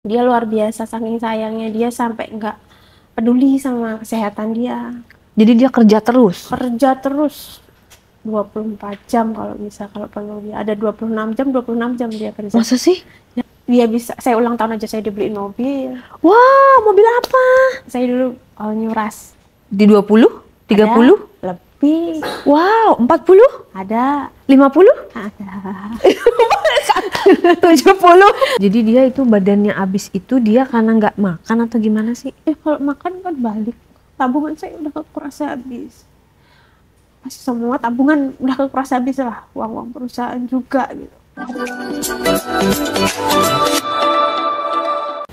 Dia luar biasa, saking sayangnya dia sampai nggak peduli sama kesehatan dia. Jadi dia kerja terus? Kerja terus 24 jam kalau bisa, kalau perlu dia ada 26 jam, 26 jam dia kerja. Masa sih? Dia bisa, saya ulang tahun aja saya dibeliin mobil. Wah, mobil apa? Saya dulu all new Rush. Di 20? 30? Ada lebih. Wow, 40? Ada 50? ada 70? Jadi dia itu badannya habis itu dia karena nggak makan atau gimana sih? kalau makan kan balik, tabungan saya udah kekuras habis. Masih semua tabungan udah kekuras habis lah, uang perusahaan juga gitu.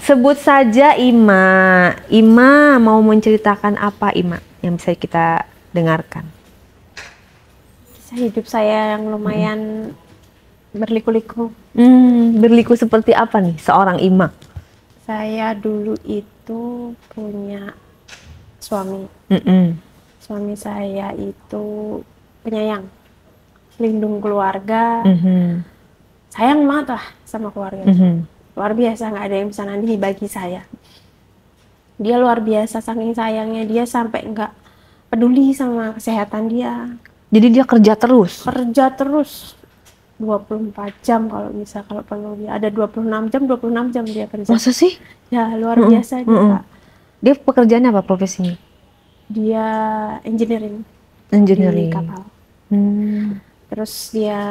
Sebut saja Ima. Ima mau menceritakan apa Ima yang bisa kita dengarkan? Kisah hidup saya yang lumayan berliku-liku. Berliku seperti apa nih seorang Ima? Saya dulu itu punya suami. Suami saya itu penyayang, lindung keluarga, sayang banget lah sama keluarga. Luar biasa, nggak ada yang bisa nandingi bagi saya. Dia luar biasa, saking sayangnya dia sampai nggak peduli sama kesehatan dia. Jadi dia kerja terus? Kerja terus 24 jam kalau bisa, kalau perlu dia ada 26 jam, 26 jam dia kerja. Masa sih? Ya luar biasa dia, Kak. Dia pekerjaannya apa profesinya? Dia engineering di kapal. Terus dia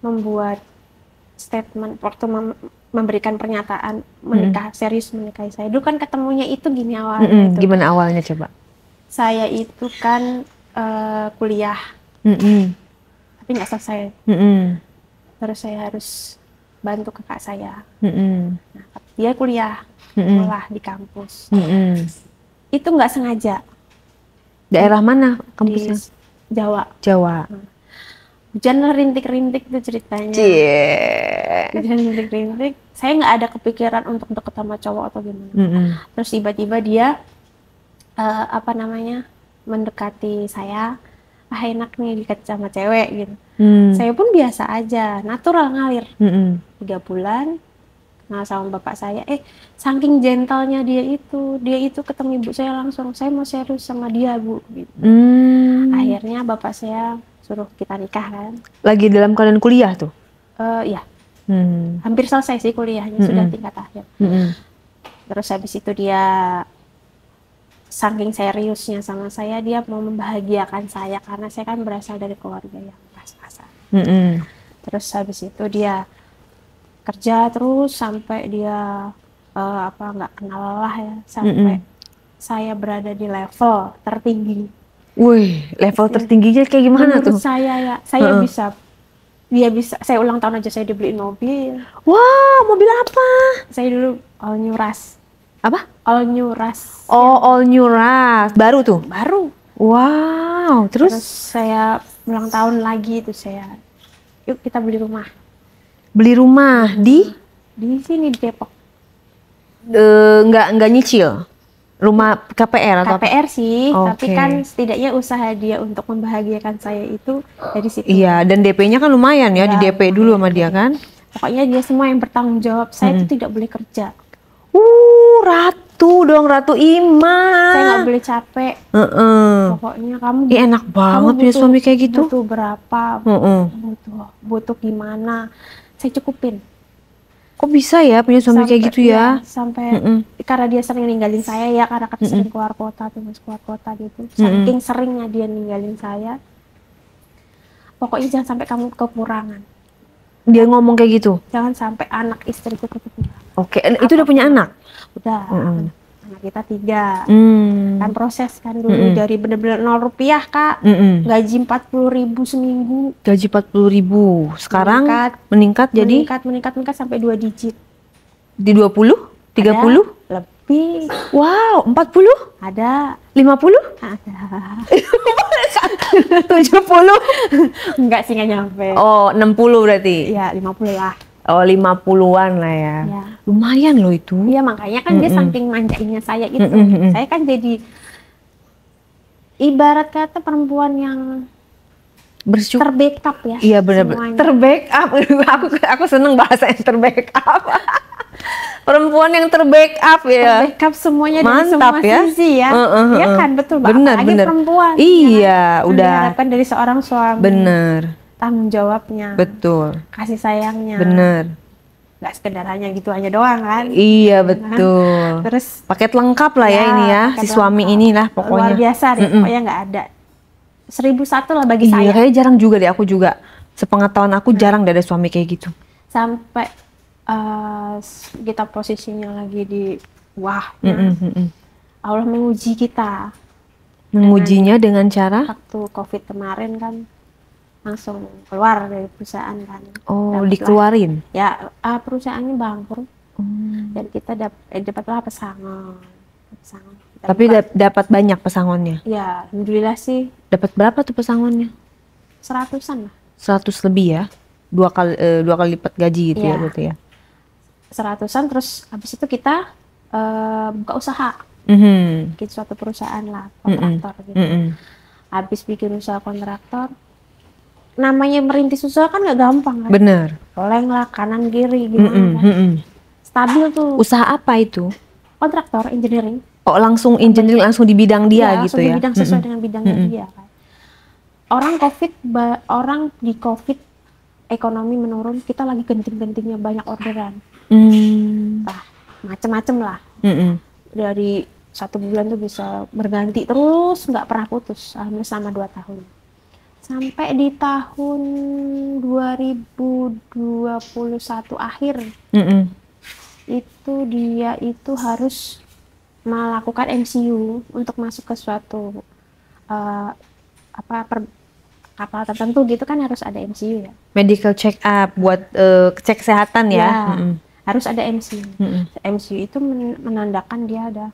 membuat statement waktu memberikan pernyataan menikah, serius menikahi saya. Dulu kan ketemunya itu gini awalnya. Gimana awalnya coba? Saya itu kan kuliah, tapi nggak selesai. Terus saya harus bantu kakak saya. Nah, dia kuliah, sekolah di kampus. Itu nggak sengaja. Daerah mana kampusnya? Di Jawa. Jawa. Hujan rintik-rintik itu ceritanya. Hujan rintik-rintik. Saya nggak ada kepikiran untuk deket sama cowok atau gimana. Terus tiba-tiba dia mendekati saya. Enak nih dekat sama cewek gitu. Saya pun biasa aja, natural ngalir. 3 bulan kenal sama bapak saya. Saking gentlenya dia itu ketemu ibu saya langsung, saya mau serius sama dia bu gitu. Akhirnya bapak saya suruh kita nikah kan. Lagi dalam keadaan kuliah tuh? Ya. Hampir selesai sih kuliahnya, sudah tingkat akhir. Terus habis itu dia saking seriusnya sama saya, dia mau membahagiakan saya karena saya kan berasal dari keluarga yang pas-pasan. Terus habis itu dia kerja terus sampai dia nggak kenal lelah ya, sampai saya berada di level tertinggi. Wih, level tertingginya kayak gimana menurut tuh? Saya ya, saya dia bisa, saya ulang tahun aja saya dibeliin mobil. Wah, mobil apa? Saya dulu all new Rush. Apa? All new Rush. Oh, all new Rush. Baru tuh? Baru. Wow, terus saya ulang tahun lagi itu saya, yuk kita beli rumah. Beli rumah di sini di Depok. Nggak nyicil? Rumah KPR atau KPR sih, tapi Okay. kan setidaknya usaha dia untuk membahagiakan saya itu dari situ. Iya, dan DP-nya kan lumayan ya, Ya, di DP dulu sama dia kan? Pokoknya dia semua yang bertanggung jawab. Saya itu tidak boleh kerja. Ratu dong, Ratu Ima. Saya nggak boleh capek. Pokoknya kamu enak banget punya suami kayak gitu. Butuh berapa? Butuh gimana? Saya cukupin. Kok bisa ya punya suami kayak gitu ya? Sampai karena dia sering ninggalin saya ya, karena sering keluar kota gitu. Saking seringnya dia ninggalin saya. Pokoknya jangan sampai kamu kekurangan. Dia ngomong kayak gitu? Jangan sampai anak istriku kekurangan. Oke, itu udah punya anak? Udah. Anak kita 3. Kan proses kan dulu dari bener-bener 0 rupiah Kak. Gaji 40.000 seminggu. Gaji 40.000. Sekarang meningkat jadi? Meningkat sampai 2 digit. Di 20? 30? Lebih. Wow, 40? Ada. 50? Ada. 70? Enggak sih, nggak nyampe. Oh, 60 berarti? Iya, 50 lah. Oh, 50-an lah ya. Lumayan loh itu. Iya, makanya kan dia saking manjainnya saya itu. Saya kan jadi ibarat kata perempuan yang bersyukur. Terbackup ya. Iya benar-benar terbackup. aku seneng bahasa yang terbackup. Perempuan yang terbackup ya. Terbackup semuanya dari mantap semua sisi ya. Ya kan betul banget. Bener, Apalagi bener. perempuan. Iya ya kan? udah. Diharapkan dari seorang suami. Bener. Tanggung jawabnya. Betul. Kasih sayangnya. Bener. Gak sekedar hanya gitu aja doang kan. Iya betul. Terus paket lengkap lah ya ini ya. Si suami inilah pokoknya. Luar biasa deh. Pokoknya nggak ada. 1001 lah bagi saya. Iya kayaknya jarang juga deh, aku juga. Sepengetahuan aku jarang deh ada suami kayak gitu. Sampai kita posisinya lagi di wahnya. Allah menguji kita. Mengujinya dengan cara? Waktu COVID kemarin kan langsung keluar dari perusahaan kan. Oh, dikeluarin? Ya, perusahaannya bangkrut. Dan kita dapatlah pesangon. Tapi dapat banyak pesangonnya? Ya, alhamdulillah sih. Dapat berapa tuh pesangonnya? 100-an lah. 100 lebih ya? Dua kali lipat gaji gitu ya berarti ya? 100-an, terus habis itu kita buka usaha. Bikin suatu perusahaan lah, kontraktor gitu. Habis bikin usaha kontraktor, namanya merintis usaha kan nggak gampang kan? Bener. Oleng lah, kanan kiri gitu kan. Stabil tuh. Usaha apa itu? Kontraktor, engineering. Oh langsung engineering, langsung di bidang dia gitu ya? Langsung di bidang sesuai dengan bidangnya dia kan. Orang di COVID ekonomi menurun, kita lagi genting-gentingnya banyak orderan. Nah, macem-macem lah. Dari 1 bulan tuh bisa berganti terus, nggak pernah putus. Alhamdulillah selama 2 tahun. Sampai di tahun 2021 akhir, itu dia itu harus melakukan MCU untuk masuk ke suatu kapal tertentu gitu kan, harus ada MCU ya. Medical check up buat cek kesehatan ya. Harus ada MCU. MCU itu menandakan dia ada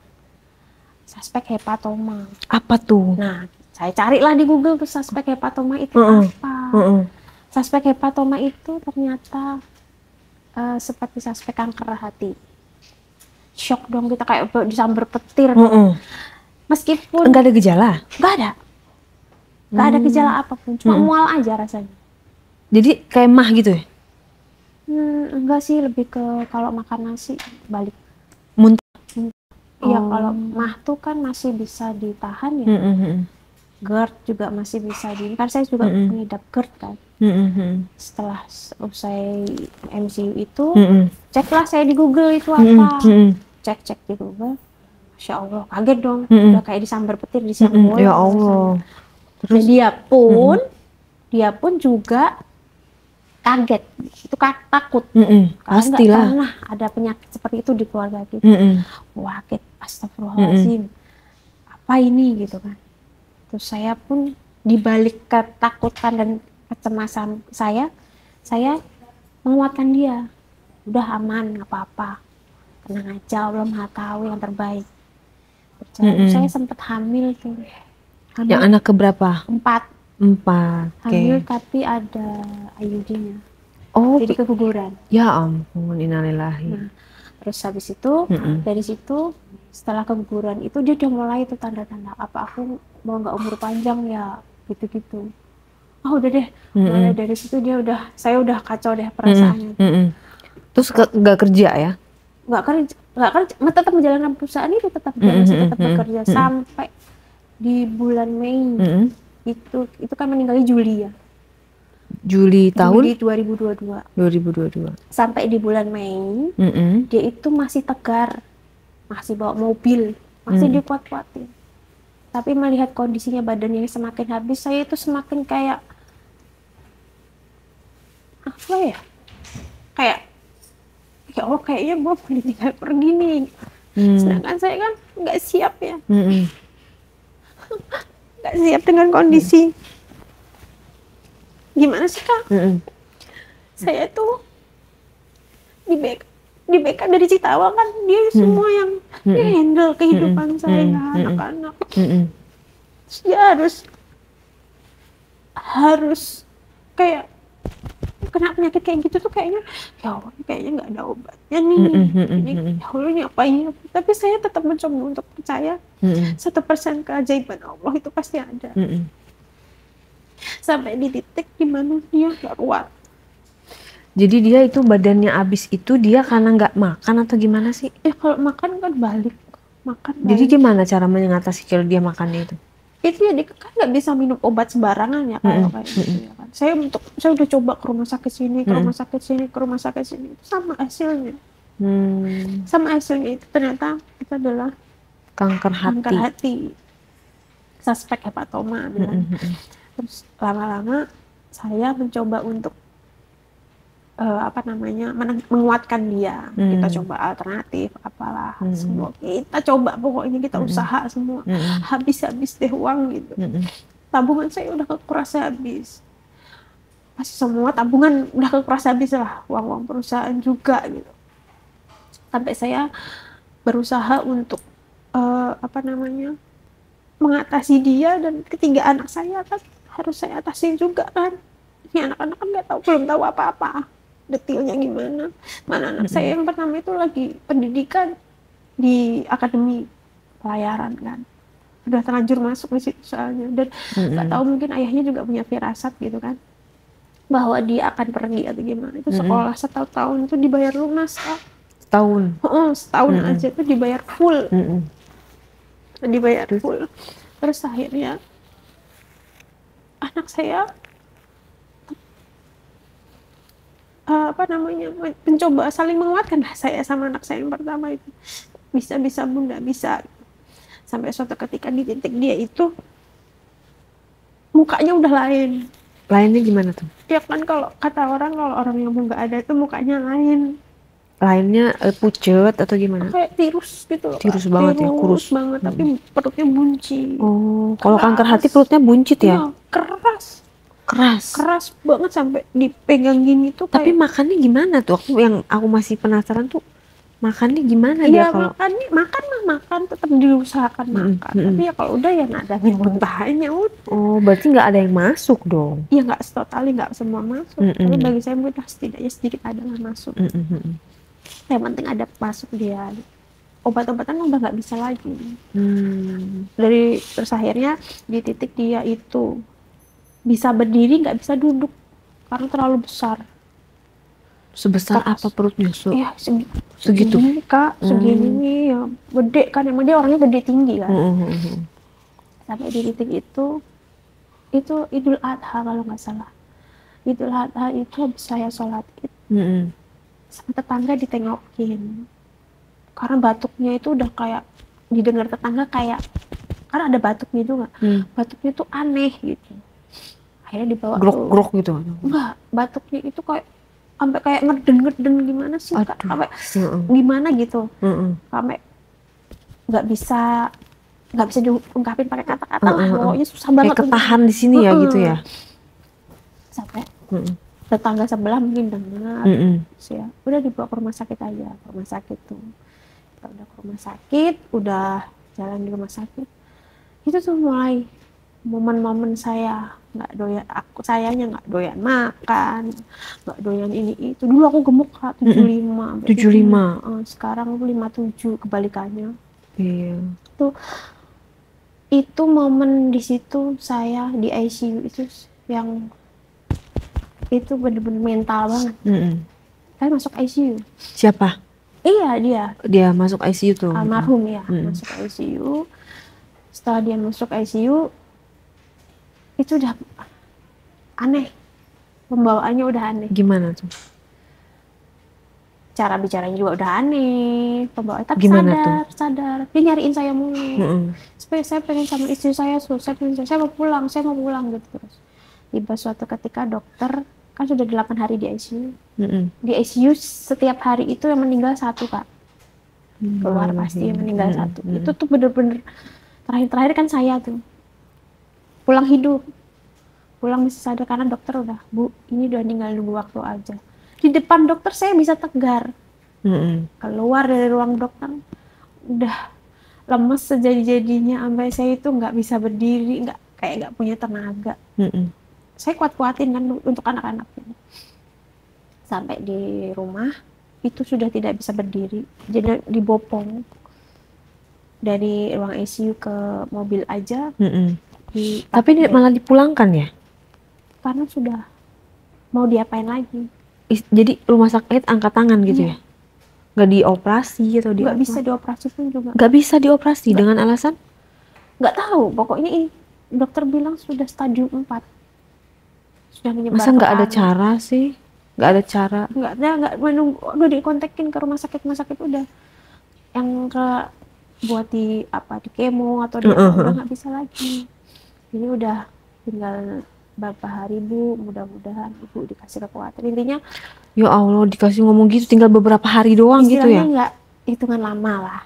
suspek hepatoma. Apa tuh? Nah, saya carilah di Google tuh suspek hepatoma itu apa. Suspek hepatoma itu ternyata seperti suspek kanker hati. Shock dong kita, kayak disambar petir. Meskipun enggak ada gejala? Enggak ada gejala apapun, cuma mual aja rasanya. Jadi kayak mah gitu ya? Enggak sih, lebih ke kalau makan nasi balik. Muntah? Iya, kalau mah tuh kan masih bisa ditahan ya. GERD juga masih bisa kan saya juga mengidap GERD kan. Setelah usai MCU itu, ceklah saya di Google itu apa. Cek di Google. Masya Allah, kaget dong. Udah kayak disambar petir di siang bolong. Ya Allah. Terus dia pun juga kaget, itu takut. Pastilah. Karena pernah ada penyakit seperti itu di keluarga kita. Kaget, astagfirullahaladzim. Apa ini gitu kan. Terus saya pun dibalik ketakutan dan kecemasan saya menguatkan dia. Udah aman, nggak apa-apa. Tenang aja, Allah Maha Tahu yang terbaik. Saya sempat hamil tuh. Yang anak keberapa? 4. Hamil tapi ada IUD-nya. Oh, jadi keguguran. Ya ampun, innalillahi. Nah, terus habis itu dari situ setelah keguguran itu dia udah mulai itu tanda-tanda, apa aku mau nggak umur panjang ya, gitu-gitu. Udah deh, mulai dari situ saya udah kacau deh perasaannya. Terus nggak kerja ya? Nggak kerja, tetap menjalankan perusahaan itu, tetap bekerja sampai di bulan Mei. Itu kan meninggalnya Juli ya. Juli tahun? Juli 2022. Sampai di bulan Mei, dia itu masih tegar, masih bawa mobil, masih dikuat-kuatin. Tapi melihat kondisinya badannya semakin habis, saya itu semakin kayak apa ya? Kayak oh kayaknya gue boleh tinggal pergi nih. Sedangkan saya kan nggak siap ya. Nggak siap dengan kondisi. Gimana sih Kak? Saya tuh di BK dari Citawang kan, dia semua yang handle kehidupan saya, anak-anak. Terus dia harus kayak kena penyakit kayak gitu tuh, kayaknya ya Allah, kayaknya nggak ada obatnya nih. Ini ya Allah, ini apa ini? Tapi saya tetap mencoba untuk percaya 1% keajaiban Allah itu pasti ada. sampai di titik dimana dia nggak kuat. Jadi dia itu badannya abis itu dia karena nggak makan atau gimana sih? Kalau makan kan balik. Jadi gimana cara mengatasi kalau dia makannya itu? Itu ya, dia kan nggak bisa minum obat sembarangan ya kalau kayak gitu ya kan. Saya udah coba ke rumah sakit sini, ke rumah sakit sini, ke rumah sakit sini, sama hasilnya. Sama hasilnya itu ternyata itu adalah kanker hati. Suspek hepatoma bilang. Terus lama-lama saya mencoba untuk menguatkan dia. Kita coba alternatif apalah semua kita coba, pokoknya kita usaha semua. Habis deh uang gitu. Tabungan saya udah kekuras habis. Pasti semua tabungan udah kekuras habis lah, uang perusahaan juga gitu. Sampai saya berusaha untuk mengatasi dia, dan ketiga anak saya kan harus saya atasi juga kan. Ini anak-anak kan belum tahu apa-apa detailnya gimana. Mana anak saya yang pertama itu lagi pendidikan di akademi pelayaran kan, udah terlanjur masuk di situ soalnya, dan nggak tahu mungkin ayahnya juga punya firasat gitu kan bahwa dia akan pergi atau gimana. Itu sekolah setahun itu dibayar lunas Kak. Setahun aja itu dibayar full. Terus akhirnya anak saya mencoba saling menguatkan lah, saya sama anak saya yang pertama itu. Bisa bunda, bisa. Sampai suatu ketika di titik dia itu mukanya udah lain. Lainnya gimana tuh? Ya kan kalau kata orang, kalau orang yang mau nggak ada itu mukanya lain. Lainnya pucet atau gimana? Kayak tirus gitu loh. Tirus banget ya, kurus banget, tapi perutnya bunci. Kalau kanker hati perutnya buncit ya? Keras banget sampai dipegang gini tuh. Tapi makannya gimana tuh? Aku masih penasaran tuh, makannya gimana dia kalau? Makan tetap diusahakan makan. Tapi ya kalau udah ya nadamin muntahnya udah. Berarti nggak ada yang masuk dong? Iya, nggak totally, nggak semua masuk. Tapi bagi saya mungkin setidaknya sedikit adalah masuk. Yang penting ada masuk dia. Obat-obatan udah nggak bisa lagi. Terus akhirnya di titik dia itu bisa berdiri, nggak bisa duduk karena terlalu besar. Sebesar apa perutnya? Iya, segitu Kak, segini ya, gede kan, emang dia orangnya gede tinggi kan. Sampai di titik itu Idul Adha kalau nggak salah. Idul Adha itu habis saya sholat id, sama tetangga ditengokin karena batuknya itu udah kayak didengar tetangga, kayak karena ada batuknya juga. Batuknya tuh aneh gitu. Akhirnya dibawa grok gitu. Enggak, batuknya itu kayak sampai kayak ngeden gimana sih Kak, sampai gimana gitu. Sampai nggak bisa diungkapin pakai kata-kata lah, pokoknya susah banget. Kayak ketahan di sini ya gitu ya. Sampai tetangga sebelah mungkin dengar, ya udah dibawa ke rumah sakit aja. Rumah sakit tuh kita udah ke rumah sakit, udah jalan di rumah sakit, itu tuh mulai momen-momen saya nggak doyan, sayanya nggak doyan makan, nggak doyan ini itu. Dulu aku gemuk Kak, 75. Sekarang 57, kebalikannya. Iya. Itu momen di situ saya di ICU itu yang itu bener-bener mental banget. Saya masuk ICU. Siapa? Iya, dia masuk ICU tuh. Almarhum ya, masuk ICU. Setelah dia masuk ICU itu udah aneh, pembawaannya udah aneh. Gimana tuh? Cara bicaranya juga udah aneh, pembawaannya. Tapi sadar. Dia nyariin saya mulu. Supaya saya pengen sama istri saya, saya mau pulang gitu terus. Tiba suatu ketika dokter, kan sudah 8 hari di ICU. Di ICU setiap hari itu yang meninggal 1 Kak. Keluar pasti yang meninggal 1. Itu tuh bener-bener terakhir kan saya tuh pulang hidup, pulang bisa sadar karena dokter udah, Bu, ini udah tinggal nunggu waktu aja. Di depan dokter saya bisa tegar. Keluar dari ruang dokter udah lemes sejadi-jadinya, sampai saya itu nggak bisa berdiri, nggak punya tenaga. Saya kuat-kuatin kan untuk anak-anak ini. Sampai di rumah itu sudah tidak bisa berdiri, jadi dibopong dari ruang ICU ke mobil aja. Tapi malah dipulangkan ya? karena sudah mau diapain lagi. Jadi rumah sakit angkat tangan gitu ya? Nggak dioperasi atau nggak bisa dioperasi pun juga. Nggak bisa dioperasi dengan alasan? Nggak tahu, pokoknya dokter bilang sudah stadium 4. Sudah menyebar. Masa nggak ada cara sih? Nggak ada cara? Nggak menunggu, udah dikontakin ke rumah sakit udah yang buat di kemo atau di udah nggak bisa lagi. Ini udah tinggal beberapa hari Bu, mudah-mudahan Ibu dikasih kekuatan. Intinya ya Allah, dikasih ngomong gitu tinggal beberapa hari doang gitu ya? Nggak hitungan lama lah.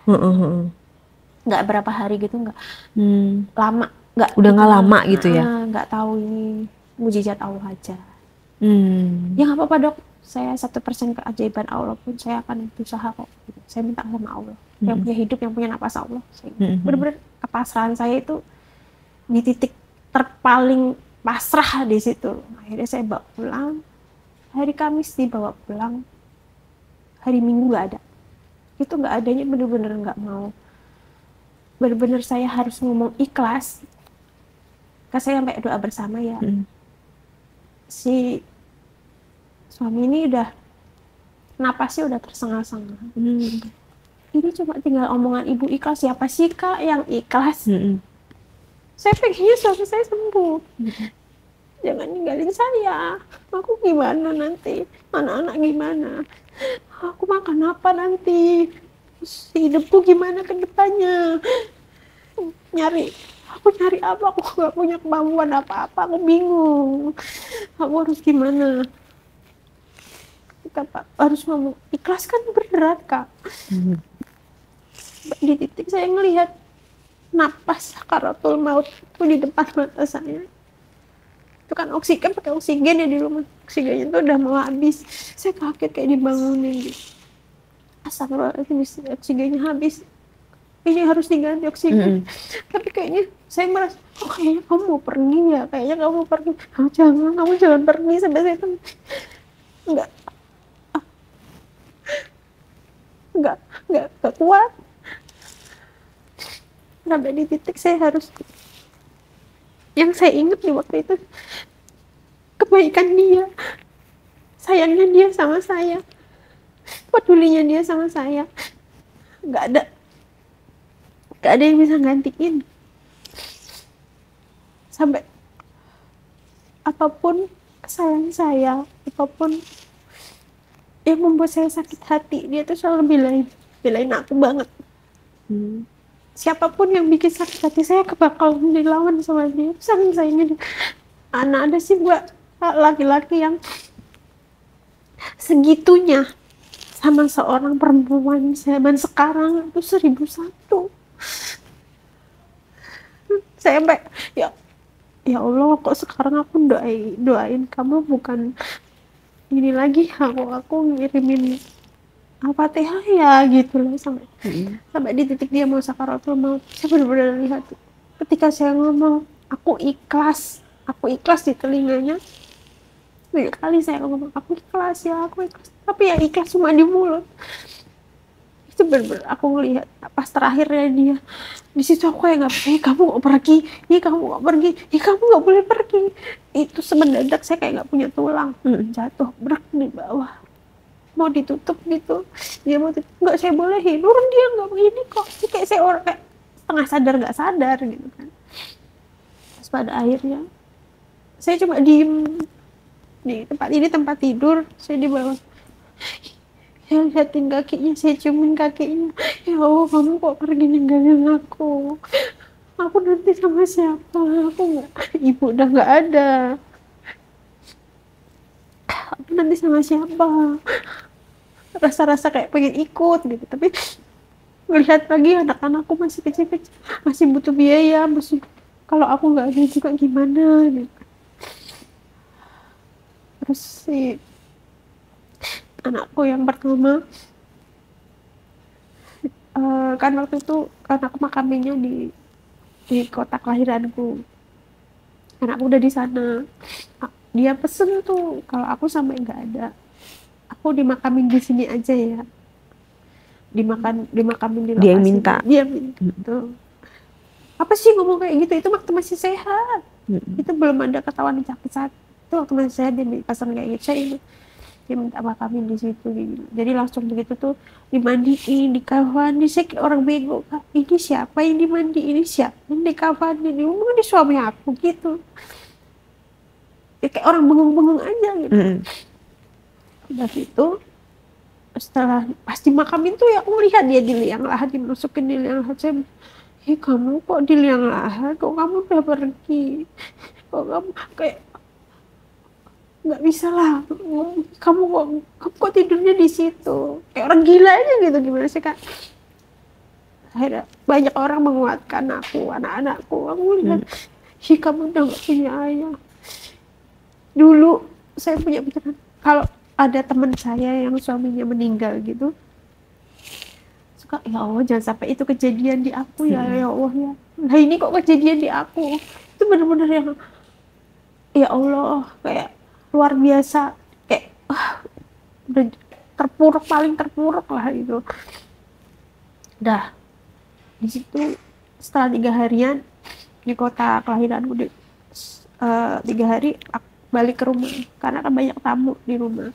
Nggak berapa hari gitu, nggak lama, nggak udah nggak lama gitu ya? Nggak tahu, ini mujizat Allah aja. Ya nggak apa-apa dok, saya 1% keajaiban Allah pun saya akan berusaha kok. Saya minta sama Allah, yang punya hidup, yang punya napas Allah. Bener-bener kepasrahan saya itu di titik terpaling pasrah di situ. Akhirnya saya bawa pulang. Hari Kamis dibawa pulang, hari Minggu nggak ada. Itu nggak adanya bener-bener nggak mau. Bener-bener saya harus ngomong ikhlas. Kan saya sampai doa bersama ya. Si suami ini udah napasnya udah tersengal-sengal. Ini cuma tinggal omongan ibu ikhlas. Siapa sih kak yang ikhlas? Saya pengennya suami saya sembuh. Jangan ninggalin saya. Aku gimana nanti? Anak-anak gimana? Aku makan apa nanti? Hidupku gimana ke depannya? Aku nyari apa? Aku gak punya kemampuan apa-apa. Aku bingung. Aku harus gimana? Kata, harus ngomong ikhlas kan berat kak. Di titik saya ngelihat napas sakaratul maut itu di depan mata saya. Itu kan oksigen, pakai oksigen ya di rumah. Oksigennya tuh udah mau habis. Saya kaget kayak dibangunin gitu. Astagfirullahaladzim, oksigennya habis. Ini harus diganti oksigen. Tapi kayaknya saya merasa, kayaknya kamu mau pergi ya. Kayaknya kamu mau pergi. Kamu jangan pergi sampai saya tuh. Enggak kuat. Sampai di titik saya harus, yang saya ingat di waktu itu kebaikan dia, sayangnya dia sama saya, pedulinya dia sama saya, nggak ada yang bisa gantiin. Sampai apapun kesalahan saya, apapun yang membuat saya sakit hati, dia tuh selalu belain aku banget. Siapapun yang bikin sakit hati saya bakal dilawan sama dia. Saking sayangnya dia. Ada sih buat laki-laki yang segitunya sama seorang perempuan zaman sekarang itu 1001. Saya sampai ya Allah, kok sekarang aku doain kamu bukan ini lagi, aku ngirimin Al-Fatihah ya gitu loh, sampai di titik dia mau sakaratul maut. Saya benar-benar lihat ketika saya ngomong aku ikhlas di telinganya. Banyak kali saya ngomong aku ikhlas, tapi ya ikhlas cuma di mulut. Itu benar-benar aku ngelihat pas terakhirnya dia di situ. Aku kayak kamu nggak pergi, kamu nggak boleh pergi. Itu semendadak saya kayak nggak punya tulang, jatuh berak di bawah, mau ditutup gitu. Dia mau tutup, nggak saya bolehin. Nurun, dia nggak begini kok. Kayak saya orang kayak setengah sadar nggak sadar gitu kan. Terus pada akhirnya saya cuma diem di tempat tidur. Saya di bawah, saya liatin kakinya, saya ciumin kakinya. Ya Allah, kamu kok pergi ninggalin aku nanti sama siapa? Ibu udah nggak ada, aku nanti sama siapa? Rasa-rasa kayak pengen ikut gitu, tapi melihat lagi anak-anakku masih kecil-kecil, masih butuh biaya, kalau aku nggak ada juga gimana gitu. Terus si anakku yang pertama, kan waktu itu anakku makaminya di kota kelahiranku, anakku udah di sana. Dia pesen tuh kalau aku sampai nggak ada, aku dimakamin di sini aja ya, dimakamin di lokasi. Dia minta tuh. Apa sih ngomong kayak gitu? Itu waktu masih sehat. Itu belum ada ketahuan sakit Itu waktu masih saya dia pasang kayak gitu, saya ingat dia minta makamin di situ gitu. Jadi langsung begitu tuh dimandiin, dikafani. Saya kayak orang bego, Kak, ini siapa yang dimandi, ini siapa yang dikafani, ini mungkin suami aku gitu ya, kayak orang bengong-bengong aja gitu. Udah gitu setelah pasti makamin tuh ya aku lihat dia di liang lahat, dimasukin di liang lahat. Saya, kamu kok di liang lahat, kok kamu udah pergi, kok kamu kayak nggak bisa lah, kamu kok tidurnya di situ kayak orang gila aja gitu. Gimana sih, Kak? Akhirnya banyak orang menguatkan aku, anak-anakku. Aku lihat, kamu udah nggak punya ayah. Dulu saya punya pikiran, kalau ada teman saya yang suaminya meninggal gitu, suka, ya Allah jangan sampai itu kejadian di aku ya, ya Allah ya. Nah ini kok kejadian di aku. Itu benar-benar yang, ya Allah, kayak luar biasa, kayak udah terpuruk, paling terpuruk lah itu. Dah di situ setelah 3 harian di kota kelahiranku, 3 hari aku balik ke rumah karena kan banyak tamu di rumah.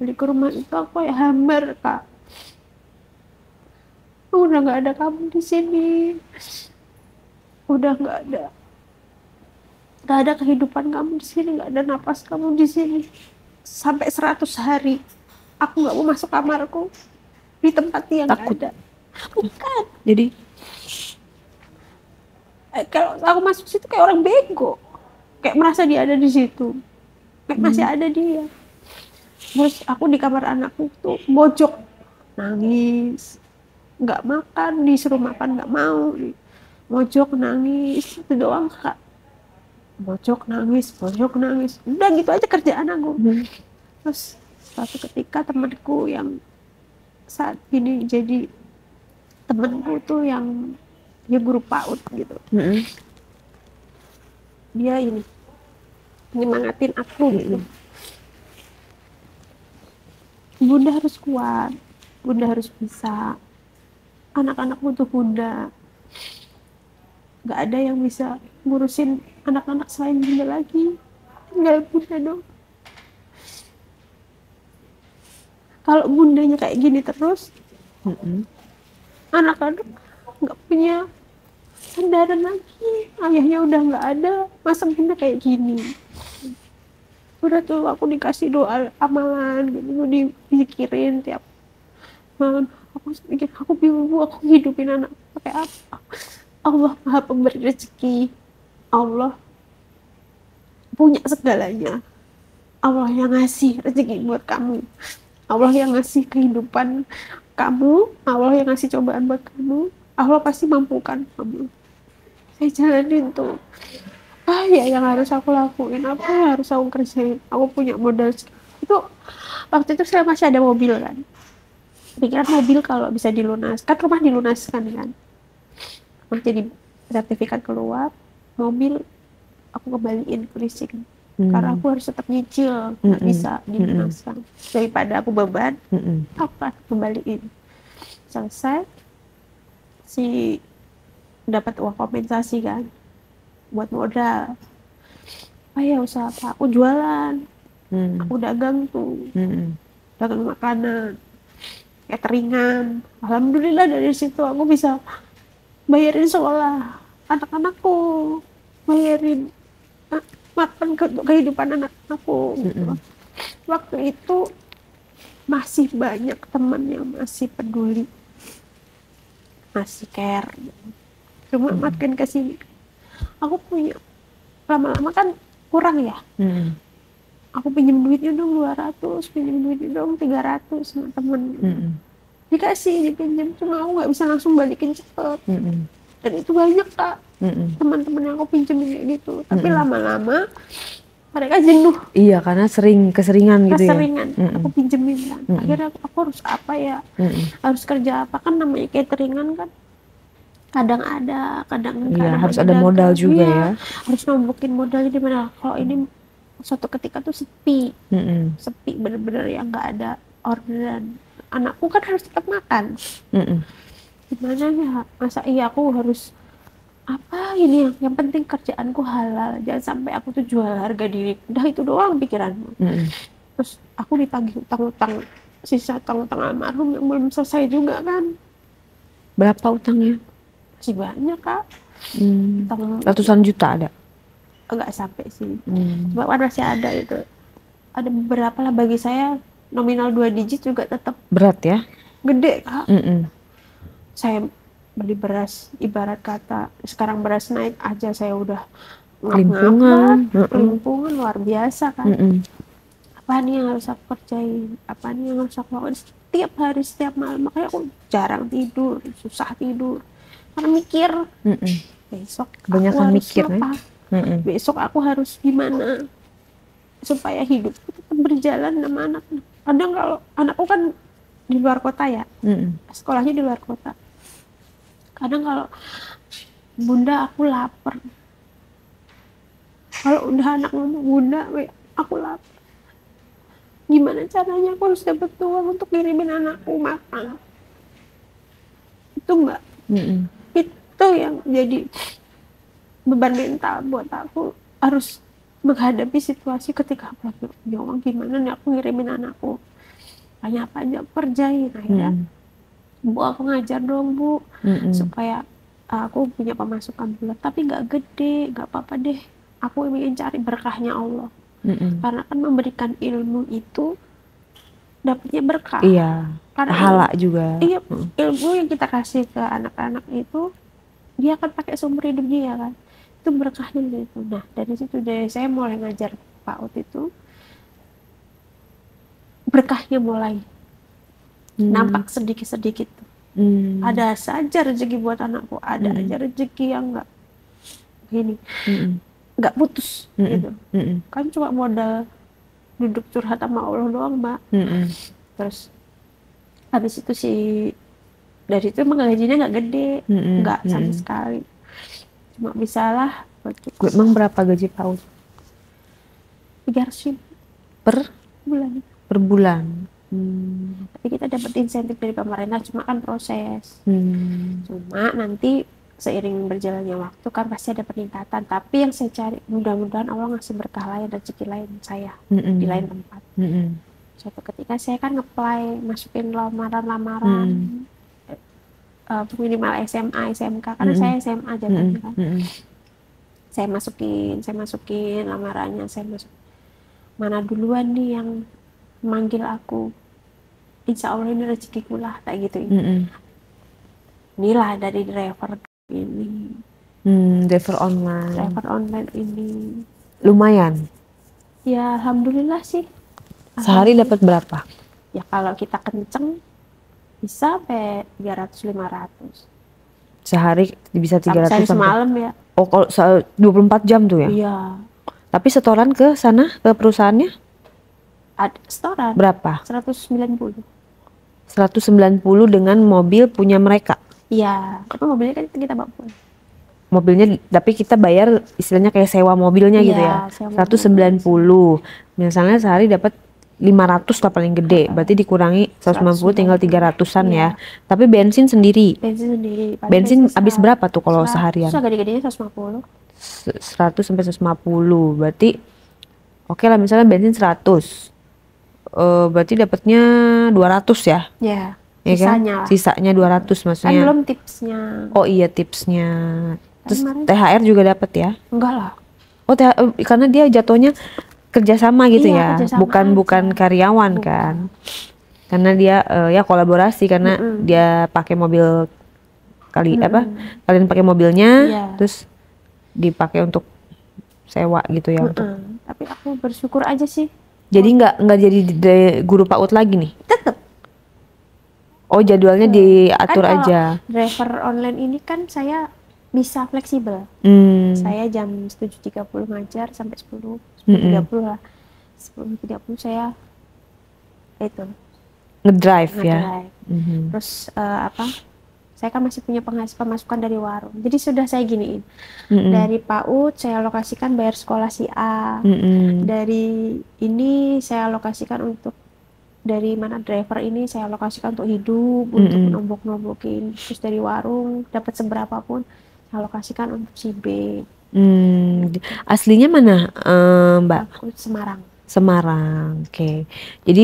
Balik ke rumah itu aku ya hambar, Kak. Udah nggak ada kamu di sini, udah nggak ada kehidupan kamu di sini, nggak ada napas kamu di sini. Sampai 100 hari aku nggak mau masuk kamarku di tempat yang Takut. ada. Bukan. Jadi kalau aku masuk situ kayak orang bego, kayak merasa dia ada di situ, kayak masih ada dia. Terus aku di kamar anakku tuh bojok, nangis, nggak makan, disuruh makan nggak mau, bojok nangis, itu doang, Kak. Bojok nangis, udah gitu aja kerjaan aku. Terus suatu ketika temanku yang saat ini jadi temanku tuh yang dia guru PAUD gitu, dia ini nyemangatin aku gitu. Bunda harus kuat, Bunda harus bisa, anak-anak butuh Bunda, gak ada yang bisa ngurusin anak-anak selain Bunda lagi, tinggal Bunda dong. Kalau Bundanya kayak gini terus, anak-anak gak punya sandaran lagi, ayahnya udah gak ada, masa Bunda kayak gini. Udah tuh aku dikasih doa amalan gitu, dipikirin tiap malam. Aku pikir, aku bingung, aku hidupin anak pakai apa? Allah Maha Pemberi rezeki, Allah punya segalanya, Allah yang ngasih rezeki buat kamu, Allah yang ngasih kehidupan kamu, Allah yang ngasih cobaan buat kamu, Allah pasti mampukan kamu. Saya jalanin tuh. Apa ya yang harus aku lakuin, apa yang harus aku kerjain. Aku punya modal itu. Waktu itu saya masih ada mobil kan, pikiran mobil kalau bisa dilunaskan, rumah dilunaskan kan, jadi sertifikat keluar, mobil aku kembaliin ke leasing. Karena aku harus tetap nyicil, nggak bisa dilunaskan. Daripada aku beban, aku kan kembaliin. Selesai, si dapat uang kompensasi kan, buat modal. Ya usaha apa? Aku jualan, aku dagang tuh, dagang makanan, cateringan. Alhamdulillah dari situ aku bisa bayarin sekolah anak-anakku, bayarin makan kehidupan anak-anakku gitu. Waktu itu masih banyak teman yang masih peduli, masih care. Cuma makin kesini aku punya, lama-lama kan kurang ya. Aku pinjam duitnya dong 200, pinjam duitnya dong 300 sama temen. Dikasih, dipinjam, cuma aku nggak bisa langsung balikin cepet. Dan itu banyak, Kak, teman-teman yang aku pinjemin kayak gitu. Tapi lama-lama mereka jenuh. Iya, karena keseringan gitu ya. Keseringan aku pinjemin kan. Akhirnya aku harus apa ya? Harus kerja apa, kan namanya cateringan kan. Kadang ada, kadang enggak. Iya, harus ada modal juga ya. Harus nombokin modalnya di mana. Kalau ini suatu ketika tuh sepi, sepi bener-bener yang nggak ada orderan. Anakku kan harus tetap makan. Gimana ya, masa iya aku harus apa ini yang penting kerjaanku halal, jangan sampai aku tuh jual harga diri, udah itu doang pikiranmu. Terus aku ditagih utang-utang, sisa utang-utang almarhum yang belum selesai juga kan. Berapa utangnya? Masih banyak Kak. Ratusan juta ada? Enggak sampai sih, cuma kan masih ada itu, ada beberapa lah. Bagi saya nominal 2 digit juga tetap berat ya, gede Kak. Saya beli beras, ibarat kata sekarang beras naik aja saya udah kelimpungan luar biasa kan. Apa nih yang harus aku kerjain, apa nih yang harus aku lakukan setiap hari, setiap malam. Makanya aku jarang tidur, susah tidur karena mikir besok kebanyakan aku harus mikir apa, besok aku harus gimana supaya hidup tetap berjalan sama anak. Kadang kalau anakku kan di luar kota ya, sekolahnya di luar kota. Kadang kalau bunda aku lapar, kalau udah anak ngomong bunda aku lapar, gimana caranya aku harus dapat uang untuk ngirimin anakku makan. Itu mbak, itu yang jadi beban mental buat aku, harus menghadapi situasi ketika aku punya uang, gimana nih aku ngirimin anakku. Banyak apa aja kerjain. Akhirnya Bu, aku ngajar dong Bu, supaya aku punya pemasukan bulan, tapi nggak gede, nggak apa-apa deh, aku ingin cari berkahnya Allah. Karena kan memberikan ilmu itu dapatnya berkah. Iya, karena pahala juga. Iya, ilmu yang kita kasih ke anak-anak itu dia akan pakai seumur hidup dia kan, itu berkahnya gitu. Nah dari situ saya mulai ngajar PAUD itu, berkahnya mulai nampak sedikit-sedikit. Ada saja rezeki buat anakku, ada aja rezeki yang nggak gini, nggak putus gitu. Kan cuma modal duduk curhat sama Allah doang mbak. Terus habis itu dari itu emang gajinya nggak gede, nggak sama sekali, cuma bisalah. Emang berapa gaji PAUD? 300.000 per bulan. Per bulan. Tapi kita dapat insentif dari pemerintah, cuma kan proses. Cuma nanti seiring berjalannya waktu kan pasti ada peningkatan. Tapi yang saya cari, mudah-mudahan Allah ngasih berkah lain, rezeki lain saya di lain tempat. Suatu ketika saya kan nge-apply, masukin lamaran-lamaran minimal SMA, SMK, karena saya SMA jadinya kan. Saya masukin lamarannya, saya masuk. Mana duluan nih yang manggil aku, insya Allah ini rezekiku lah, kayak gitu. Inilah dari driver ini. Driver online ini lumayan ya, alhamdulillah sih. Sehari dapat berapa? Ya kalau kita kenceng bisa sampai 300-500 sehari, bisa 300 sampai semalam ya. Oh kalau 24 jam tuh ya? Iya. Tapi setoran ke sana, ke perusahaannya? Ada setoran. Berapa? 190 dengan mobil punya mereka? Iya, tapi mobilnya kan kita bawa pulang. Mobilnya, tapi kita bayar istilahnya kayak sewa mobilnya gitu ya? 190. Misalnya sehari dapat 500 lah paling gede, berarti dikurangi 150 tinggal 300-an ya. Tapi bensin sendiri? Bensin habis berapa tuh kalau seharian? Gede-gedenya 150. 100 sampai 150, berarti oke lah, misalnya bensin 100, berarti dapatnya 200 ya? Ya, sisanya kan? Sisanya 200 maksudnya. Kan belum tipsnya. Oh iya, tipsnya. Terus THR juga dapat ya? Enggak lah. Oh karena dia jatuhnya kerjasama gitu ya, kerjasama bukan karyawan kan? Karena dia ya kolaborasi, karena dia pakai mobil kalian pakai mobilnya, terus dipakai untuk sewa gitu ya. Tapi aku bersyukur aja sih. Jadi nggak jadi guru PAUD lagi nih? Tetap. Oh jadwalnya diatur kan aja. Driver online ini kan saya bisa fleksibel. Saya jam 7.30 ngajar sampai 10.30 lah. 10.30 saya itu ngedrive ya. Terus saya kan masih punya pemasukan dari warung. Jadi sudah saya giniin. Dari PAUD saya alokasikan bayar sekolah si A. Dari ini saya alokasikan untuk, dari mana driver ini saya alokasikan untuk hidup, untuk nombok-nombokin. Terus dari warung dapat seberapa pun alokasikan untuk si B. Aslinya mana, Mbak? Aku Semarang. Semarang, oke. Jadi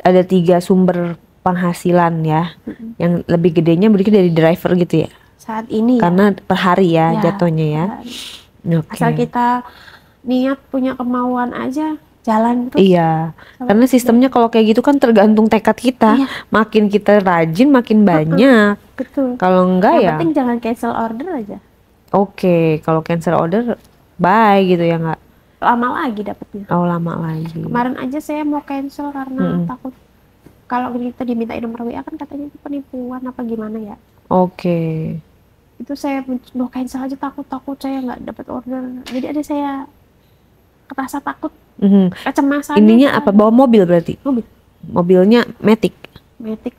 ada 3 sumber penghasilan ya. Yang lebih gedenya berarti dari driver gitu ya? Saat ini karena per hari ya jatuhnya ya. Asal kita niat punya kemauan aja, jalan terus. Iya, karena sistemnya kalau kayak gitu kan tergantung tekad kita. Makin kita rajin, makin banyak. Betul. Kalau enggak yang penting jangan cancel order aja. Oke, kalau cancel order, bye gitu ya nggak? Lama lagi dapetnya. Oh, lama lagi. Kemarin aja saya mau cancel karena takut kalau kita dimintain nomor WA kan katanya itu penipuan apa gimana ya. Oke. Itu saya mau cancel aja takut saya nggak dapat order. Jadi ada saya kerasa takut, kecemasan. Ininya apa? Bawa mobil berarti? Mobilnya Matic.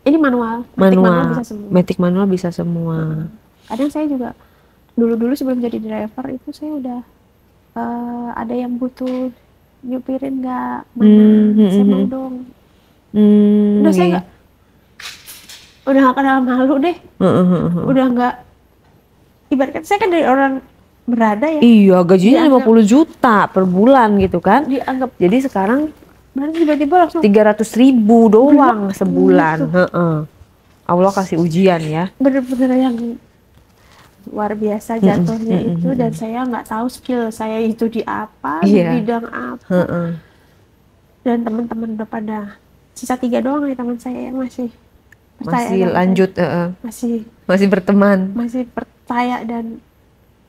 Ini manual. Manual bisa semua. Matic manual bisa semua. Kadang saya juga dulu sebelum jadi driver itu saya udah ada yang butuh nyupirin nggak, saya mau dong. Udah saya nggak, udah nggak kenal malu deh. Udah nggak, ibaratnya saya kan dari orang berada ya. Iya, gajinya 50 juta per bulan gitu kan. Dianggap. Jadi sekarang tiba-tiba langsung 300.000 doang sebulan. Allah kasih ujian ya. Bener-bener yang luar biasa jatuhnya itu. Dan saya nggak tahu skill saya itu di apa, di bidang apa. Dan teman-teman udah pada sisa 3 doang nih teman saya yang masih percaya, masih lanjut, masih berteman, masih percaya dan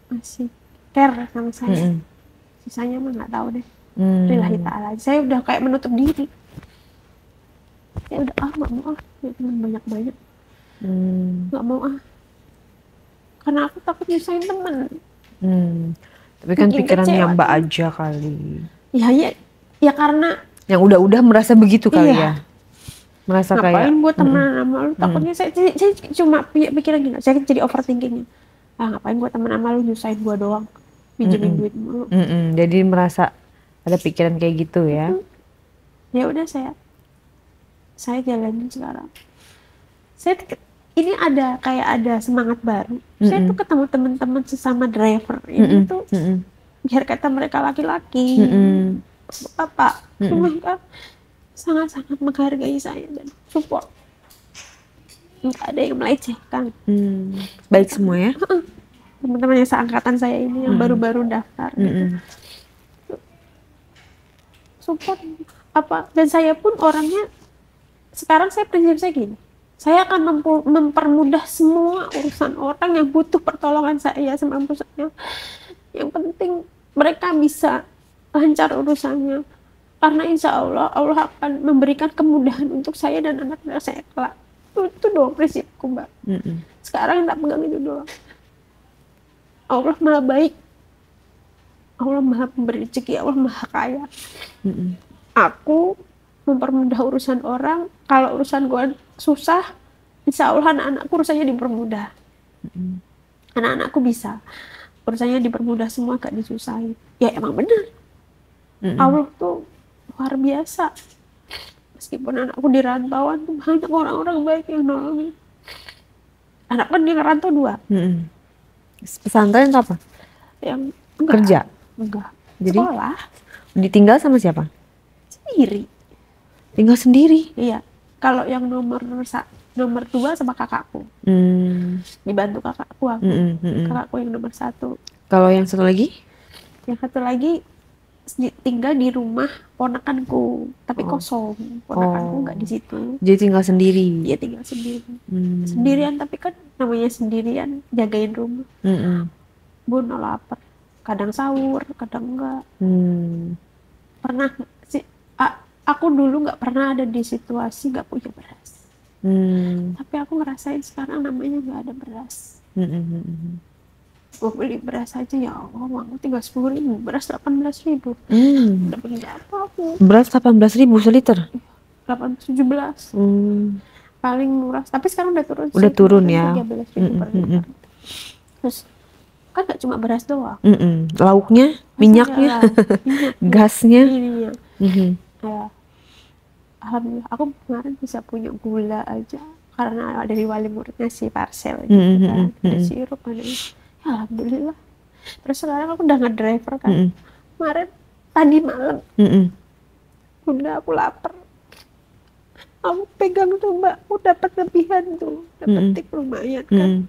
masih care sama saya. Sisanya mah nggak tahu deh. Lillahi ta'ala. Saya udah kayak menutup diri. Saya udah nggak mau ya teman banyak-banyak. Nggak mau karena aku takut nyusahin teman. Tapi kan pikirannya Mbak aja kali. Ya karena yang udah merasa begitu kali ya. Merasa ngapain gue temenan sama lu, takutnya saya cuma pikiran gini, saya jadi overthinkingnya, ngapain gue temenan sama lu, nyusahin gue doang, pinjemin duit mulu. Jadi merasa ada pikiran kayak gitu ya. Ya udah saya jalanin sekarang. Ini ada semangat baru. Saya tuh ketemu teman-teman sesama driver ini tuh biar kata mereka laki-laki, bapak, mereka sangat-sangat menghargai saya dan support. Nggak ada yang melecehkan. Baik semua ya. Teman-teman yang seangkatan saya ini yang baru-baru daftar gitu. Support dan saya pun orangnya sekarang prinsip saya gini. Saya akan mempermudah semua urusan orang yang butuh pertolongan saya semampu saya. Yang penting mereka bisa lancar urusannya. Karena insya Allah akan memberikan kemudahan untuk saya dan anak-anak saya kelak. Itu doang prinsipku, Mbak. Sekarang yang tak pegang itu doang. Allah maha baik. Allah maha pemberi rezeki. Allah maha kaya. Aku mempermudah urusan orang. Kalau urusan gue susah, insya Allah anak-anakku urusannya dipermudah. Anak-anakku bisa. Urusannya dipermudah semua, gak disusahin. Ya emang benar. Allah tuh luar biasa. Meskipun anakku di rantauan tuh banyak orang-orang baik yang nolongin. Anak kan dia ngerantau 2. Pesantren apa? Yang kerja? Enggak. Jadi sekolah. Ditinggal sama siapa? Sendiri. Tinggal sendiri? Iya. Kalau yang nomor 2 sama kakakku. Dibantu kakakku aku. Kakakku yang nomor 1. Kalau yang satu lagi? Yang satu lagi tinggal di rumah ponakanku, tapi kosong. Ponakanku nggak di situ. Jadi tinggal sendiri. Dia tinggal sendiri. Sendirian, tapi kan namanya sendirian, jagain rumah. Bun lapar. Kadang sahur, kadang enggak. Pernah sih, aku dulu nggak pernah ada di situasi nggak punya beras. Tapi aku ngerasain sekarang namanya nggak ada beras. Mau beli beras aja ya Allah, uangku tinggal 10.000, beras 18.000. Udah beli apa aku? Beras 18.000 seliter? 17. Paling murah, tapi sekarang udah turun. Udah turun ya. 13.000 per liter. Terus kan gak cuma beras doang. Lauknya, minyaknya, gasnya. Ya. Alhamdulillah, aku kemarin bisa punya gula aja karena dari wali murid ngasih parcel gitu kan. Ada sirup, ada Alhamdulillah. Terus sekarang aku udah nge-driver kan. Kemarin tadi malam. Bunda, aku lapar. Aku pegang tuh Mbak, aku dapat lebihan tuh, dapat tip lumayan kan.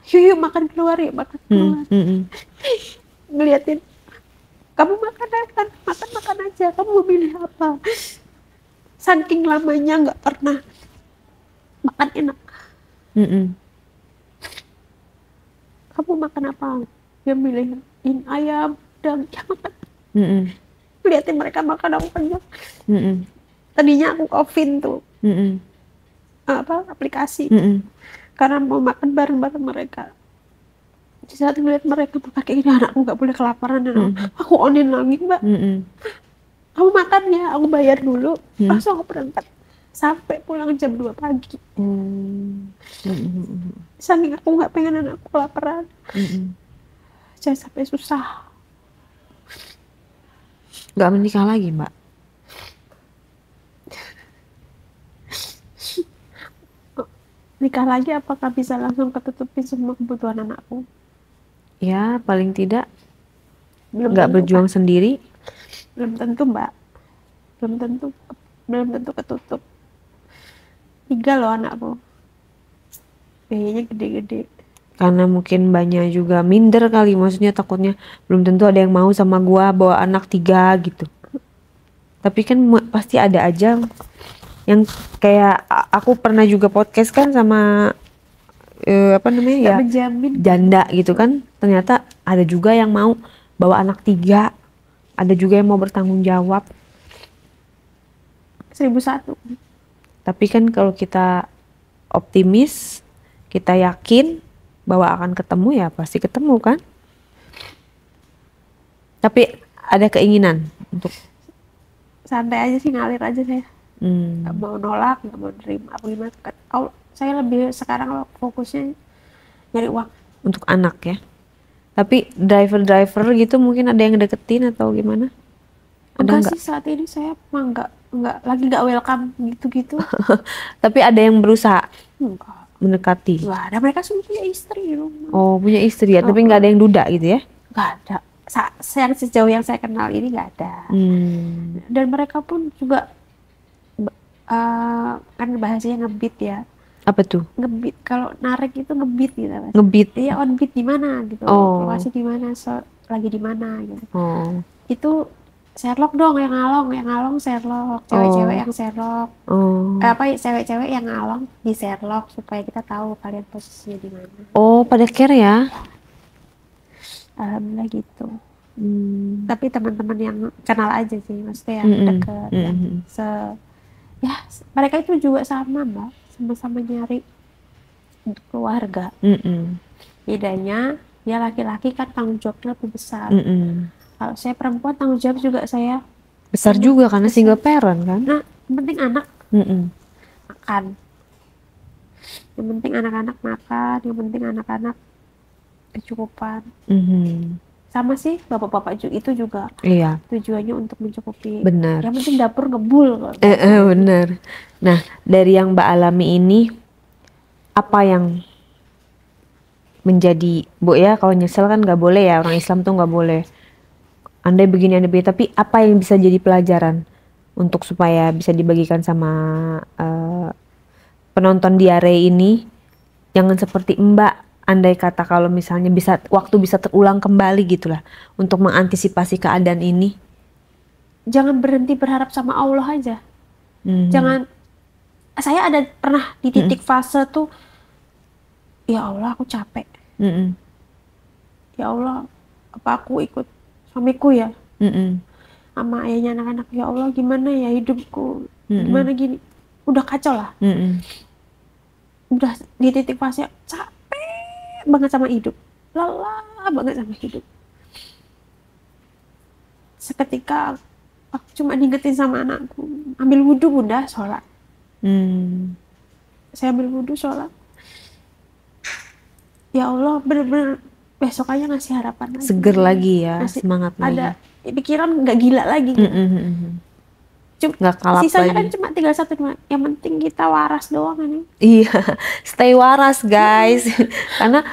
Yuk makan keluar ya, makan keluar. Ngeliatin, kamu makan aja, kamu mau pilih apa? Saking lamanya nggak pernah makan enak. Kamu makan apa? Dia milihin ayam, dan ya makan. Liatin mereka makan, aku kenyang. Tadinya aku offin tuh aplikasi karena mau makan bareng-bareng mereka. Di saat ngeliat mereka makan kayak gini, anakku nggak boleh kelaparan. Aku onin lagi, Mbak. Kamu makan ya, aku bayar dulu. Langsung aku berangkat sampai pulang jam 2 pagi. Saking aku nggak pengen anakku kelaparan. Jangan sampai susah. Nggak menikah lagi, Mbak? Nikah lagi apakah bisa langsung ketutupin semua kebutuhan anakku? Ya paling tidak nggak berjuang kan? Sendiri. Belum tentu Mbak, belum tentu ketutup. 3 loh anakku, biayanya gede-gede. Karena mungkin banyak juga minder kali, maksudnya takutnya belum tentu ada yang mau sama gua bawa anak 3 gitu. Tapi kan pasti ada aja yang kayak aku pernah juga podcast kan sama ya menjamin janda gitu kan, ternyata ada juga yang mau bawa anak 3, ada juga yang mau bertanggung jawab. 1001. Tapi kan kalau kita optimis, kita yakin bahwa akan ketemu, ya pasti ketemu kan. Tapi ada keinginan untuk santai aja sih, ngalir aja saya. Gak mau nolak, gak mau nerima apa gimana. Saya lebih sekarang fokusnya nyari uang untuk anak ya. Tapi driver gitu mungkin ada yang deketin atau gimana? Enggak sih, saat ini saya enggak welcome gitu-gitu. Tapi ada yang berusaha mendekati? Enggak ada, mereka semua punya istri rumah. Oh punya istri ya, tapi nggak ada yang duda gitu ya? Nggak ada. Yang sejauh yang saya kenal ini nggak ada. Dan mereka pun juga kan bahasanya ngebit ya. Apa tuh? Ngebit, kalau narik itu ngebit gitu. Ngebit? Iya, on beat di mana gitu. Lokasi di mana, lagi di mana gitu. Itu Sherlock dong, yang ngalong Sherlock, cewek-cewek yang Sherlock. Cewek-cewek yang ngalong di Sherlock supaya kita tahu kalian posisinya di mana. Oh, pada care ya? Alhamdulillah gitu. Tapi teman-teman yang kenal aja sih, maksudnya yang dekat, ya mereka itu juga sama Mbak, sama-sama nyari keluarga. Bedanya ya laki-laki kan tanggung jawabnya lebih besar. Kalau saya perempuan tanggung jawab juga saya besar juga karena single parent kan. Nah, yang penting anak makan, yang penting anak-anak makan, yang penting anak-anak kecukupan. Sama sih bapak-bapak itu juga. Iya. Tujuannya untuk mencukupi. Benar. Yang penting dapur ngebul. Benar. Nah, dari yang Mbak alami ini, apa yang menjadi, Bu ya, kalau nyesel kan nggak boleh ya, orang Islam tuh nggak boleh. Andai begini, tapi apa yang bisa jadi pelajaran untuk supaya bisa dibagikan sama penonton diare ini? Jangan seperti Mbak. Andai kata kalau misalnya waktu bisa terulang kembali gitulah untuk mengantisipasi keadaan ini. Jangan berhenti berharap sama Allah aja. Jangan. Saya ada pernah di titik fase tuh, ya Allah aku capek. Ya Allah, apa aku ikut suamiku ya? Sama ayahnya anak-anak, ya Allah gimana ya hidupku? Gimana gini? Udah kacau lah. Udah di titik fase capek banget sama hidup, lelah banget sama hidup. Seketika aku cuma diingetin sama anakku, ambil wudhu Bunda, sholat. Saya ambil wudhu, sholat. Ya Allah, bener-bener besokannya ngasih harapan lagi. Seger lagi ya, semangat lagi. Ada pikiran nggak gila lagi gitu. Nggak kalap sisanya lagi. Kan cuma tinggal satu, yang penting kita waras doang ini. Iya, stay waras guys. Karena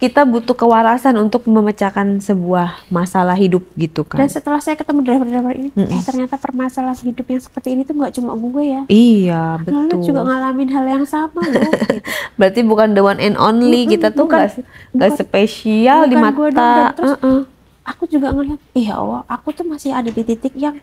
kita butuh kewarasan untuk memecahkan sebuah masalah hidup gitu kan. Dan setelah saya ketemu driver-driver ini, ternyata permasalahan hidup yang seperti ini tuh nggak cuma gue ya. Iya, betul. Lalu juga ngalamin hal yang sama loh. Gitu. Berarti bukan the one and only, kita tuh nggak spesial di mata. Terus, aku juga ngeliat, iya Allah, aku tuh masih ada di titik yang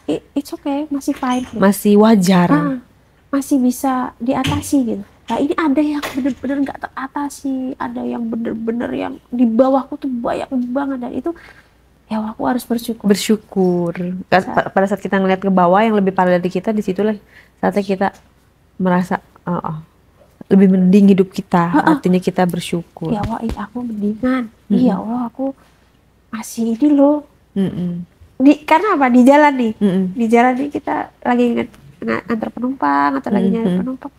it's okay, masih fine. Gitu. Masih wajar. Masih bisa diatasi gitu. Nah ini ada yang bener-bener nggak teratasi, ada yang bener-bener yang di bawahku tuh banyak banget, dan itu ya aku harus bersyukur. Pada saat kita ngeliat ke bawah yang lebih parah dari kita, disitulah saatnya kita merasa lebih mending hidup kita. Artinya kita bersyukur. Ya Allah, aku mendingan. Iya Allah, aku masih ini loh. Karena apa, di jalan nih, di jalan nih kita lagi ngantar penumpang atau lagi nyari penumpang.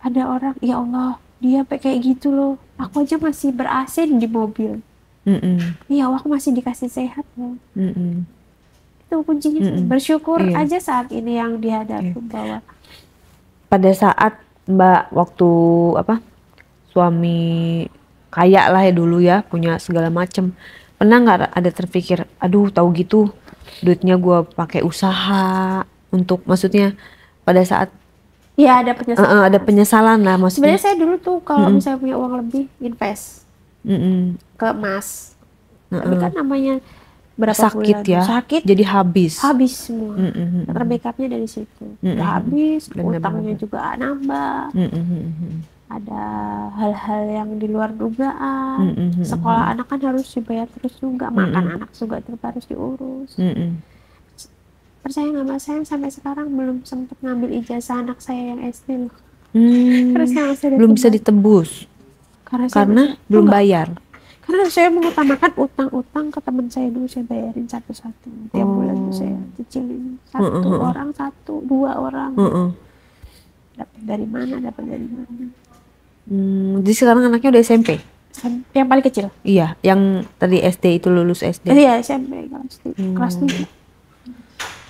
Ada orang, ya Allah, dia kayak gitu loh. Aku aja masih ber-AC di mobil. Ya Allah, aku masih dikasih sehat loh. Itu kuncinya, bersyukur aja saat ini yang dihadapi bahwa. Pada saat Mbak waktu suami kaya lah ya dulu ya, punya segala macem, pernah nggak ada terpikir, aduh tahu gitu duitnya gue pakai usaha untuk, maksudnya pada saat ya ada penyesalan. Ada penyesalan lah maksudnya. Sebenarnya saya dulu tuh kalau misalnya punya uang lebih, invest ke emas. Tapi kan namanya berapa sakit bulan ya, sakit, jadi habis semua. Terbaiknya dari situ. Udah habis, utangnya juga nambah. Ada hal-hal yang di luar dugaan. Sekolah anak kan harus dibayar terus juga, makan anak juga harus diurus. Percaya nggak Mas, saya sampai sekarang belum sempat ngambil ijazah anak saya yang SD loh. Karena saya belum bisa ditebus. Karena belum bayar. Karena saya mengutamakan utang-utang ke teman saya dulu, saya bayarin satu-satu. Tiap bulan saya cicilin satu orang, dua orang. Dapat dari mana? Jadi sekarang anaknya udah SMP? Yang paling kecil? Iya, yang tadi SD itu lulus SD. Iya, SMP kelas 7.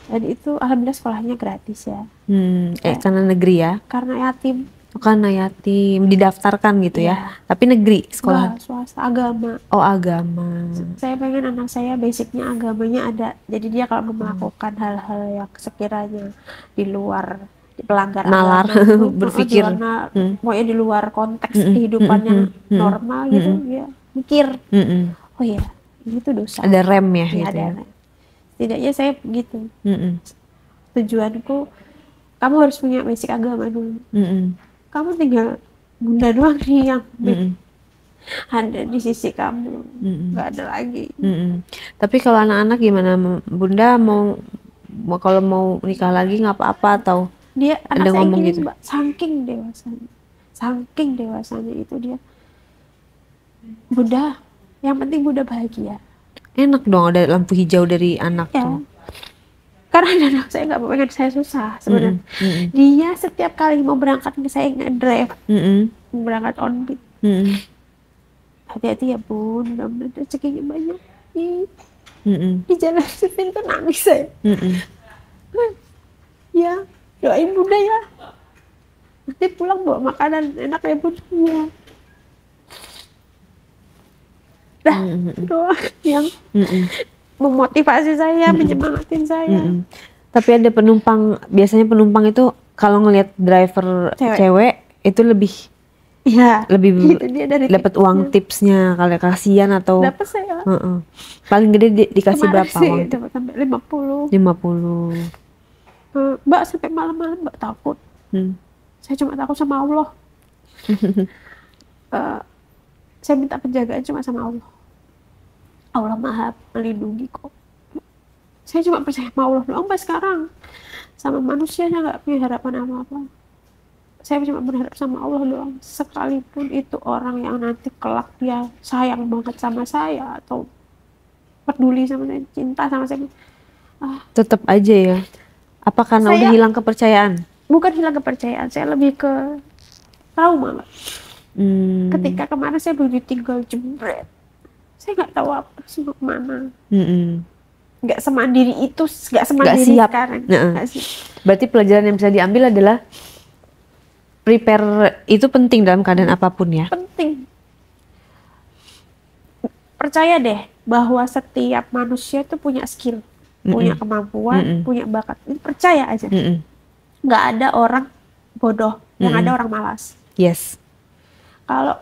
Dan itu alhamdulillah sekolahnya gratis ya. Karena negeri ya? Karena yatim. Karena yatim, didaftarkan gitu ya? Tapi negeri sekolah? Enggak, swasta, agama. Oh, agama. Saya pengen anak saya basicnya agamanya ada. Jadi dia kalau melakukan hal-hal yang sekiranya di luar pelanggar nalar berpikir pokoknya di luar konteks kehidupan yang normal gitu, ya mikir oh ya ini tuh dosa, ada rem ya, gitu ada ya. Rem. Setidaknya saya begitu. Tujuanku, kamu harus punya basic agama dulu. Kamu tinggal bunda doang nih yang ada di sisi kamu, nggak ada lagi. Tapi kalau anak-anak gimana, bunda mau kalau mau nikah lagi nggak apa-apa atau dia ada anak ngomong saya gitu? Mbak, saking dewasanya itu dia, Bunda, yang penting Bunda bahagia. Enak dong ada lampu hijau dari anak ya. tuh. Karena anak saya nggak pengen saya susah sebenarnya. Dia setiap kali mau berangkat saya nge-drive, berangkat on beat. Hati-hati ya Bun, mudah-mudahan rezekinya banyak. Di jalan supir itu nangis saya. Ya, doain Bunda ya. Nanti pulang bawa makanan enak ya Bun. Ya. Dah, doa yang memotivasi saya, menyemangatin saya. Tapi ada penumpang, biasanya penumpang itu kalau ngelihat driver cewek itu lebih lebih dapat uang tipsnya, kalau kasihan atau dapat saya. Paling gede dikasih kemarin berapa uang? Dapat sampai 50. 50. Mbak sampai malam-malam Mbak takut. Saya cuma takut sama Allah. Saya minta penjagaan cuma sama Allah. Allah Maha melindungi kok. Saya cuma percaya sama Allah doang Mbak sekarang. Sama manusia saya nggak punya harapan apa-apa. Saya cuma berharap sama Allah doang. Sekalipun itu orang yang nanti kelak dia sayang banget sama saya atau peduli sama saya, cinta sama saya, tetap aja ya. Apa karena udah hilang kepercayaan? Bukan hilang kepercayaan, saya lebih ke trauma Mbak. Ketika kemarin saya baru ditinggal jebret, saya nggak tahu apa sih mau kemana. Nggak semandiri itu, nggak semandiri siap. Sekarang. Nggak siap. Berarti pelajaran yang bisa diambil adalah prepare itu penting dalam keadaan apapun ya. Penting. percaya deh bahwa setiap manusia itu punya skill, punya kemampuan, punya bakat. Ini percaya aja. Nggak ada orang bodoh, yang ada orang malas. Yes. Kalau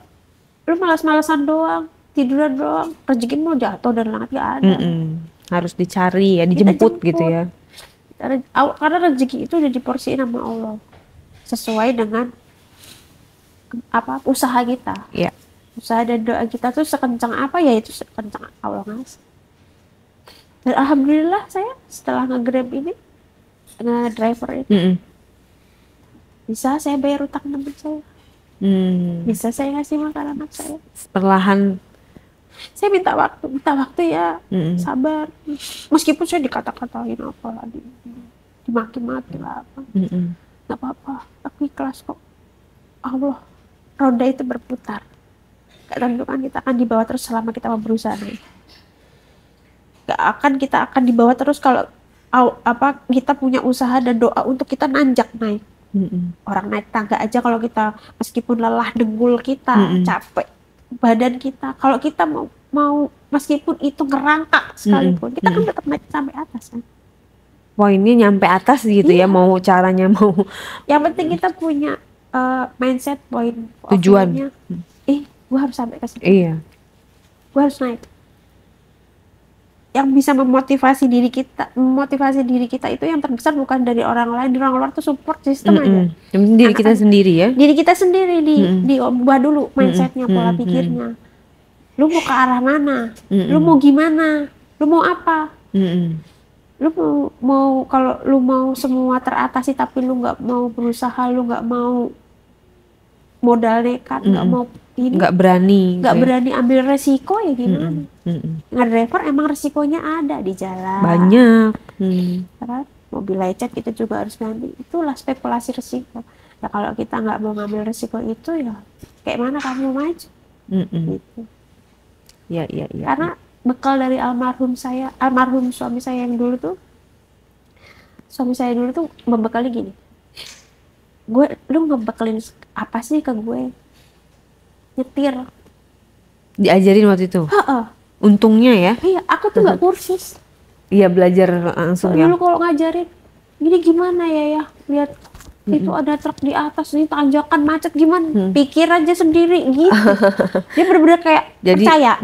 lu malas-malasan doang, tiduran doang, rezeki mau jatuh dan langit nggak ada. Harus dicari ya, dijemput gitu ya. Karena rezeki itu udah diporsiin sama Allah sesuai dengan usaha kita. Yeah. Usaha dan doa kita tuh sekencang apa ya itu sekencang Allah ngasih. Dan alhamdulillah saya setelah nge-Grab ini, nge-driver ini, bisa saya bayar utang teman saya. Bisa saya ngasih makan anak saya. Perlahan. Saya minta waktu ya, sabar. Meskipun saya dikata-katain apa, dimaki-maki lah apa. Gak apa-apa, aku ikhlas kok. Allah, roda itu berputar. Gak tentu kan kita akan dibawa terus selama kita mau berusaha naik. Kita akan dibawa terus kalau kita punya usaha dan doa untuk kita nanjak naik. Orang naik tangga aja kalau kita meskipun lelah dengkul kita, capek badan kita, kalau kita mau meskipun itu ngerangkak sekalipun, kita kan tetap naik sampai atas kan. Poinnya nyampe atas gitu ya, mau caranya mau. Yang penting kita punya mindset, tujuan. Gue harus sampai ke situ. Iya. Gue harus naik. Yang bisa memotivasi diri kita itu yang terbesar bukan dari orang lain. Di orang luar tuh support sistem aja. Diri kita sendiri ya. Diri kita sendiri diubah dulu mindsetnya, pola pikirnya. Lu mau ke arah mana? Lu mau gimana? Lu mau apa? Lu mau kalau lu mau semua teratasi tapi lu nggak mau berusaha, lu nggak mau modal nekat, nggak mau ini, nggak berani ambil resiko ya gimana? Nge-driver emang resikonya ada di jalan. Banyak. Kan? Mobil lecet kita juga harus ganti. Itulah spekulasi resiko. Ya kalau kita nggak mau ngambil resiko itu ya kayak mana kamu maju? Gitu. Ya. Karena bekal dari almarhum suami saya yang dulu tuh, membekali gini. Lu ngebekalin apa sih ke gue? Nyetir. Diajarin waktu itu? Untungnya ya? Iya, aku tuh gak kursus. Iya, belajar langsung ya? Dulu kalau ngajarin, gini gimana ya, lihat itu ada truk di atas, ini tanjakan macet gimana? Pikir aja sendiri gitu. Dia benar-benar kayak percaya.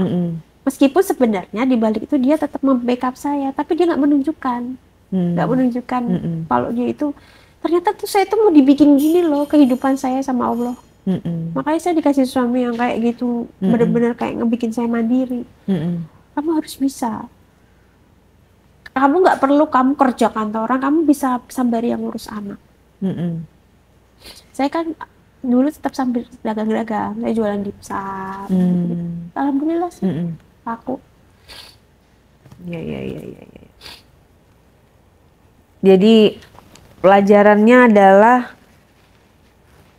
Meskipun sebenarnya di balik itu dia tetap membackup saya, tapi dia nggak menunjukkan. Kalau dia itu, ternyata tuh saya tuh mau dibikin gini loh kehidupan saya sama Allah. Makanya saya dikasih suami yang kayak gitu, bener-bener kayak ngebikin saya mandiri. Kamu harus bisa. Kamu nggak perlu kamu kerja kantoran, kamu bisa sembari yang ngurus anak. Saya kan dulu tetap sambil dagang-dagang, saya jualan dimsum. Alhamdulillah sih, aku. Ya. Jadi pelajarannya adalah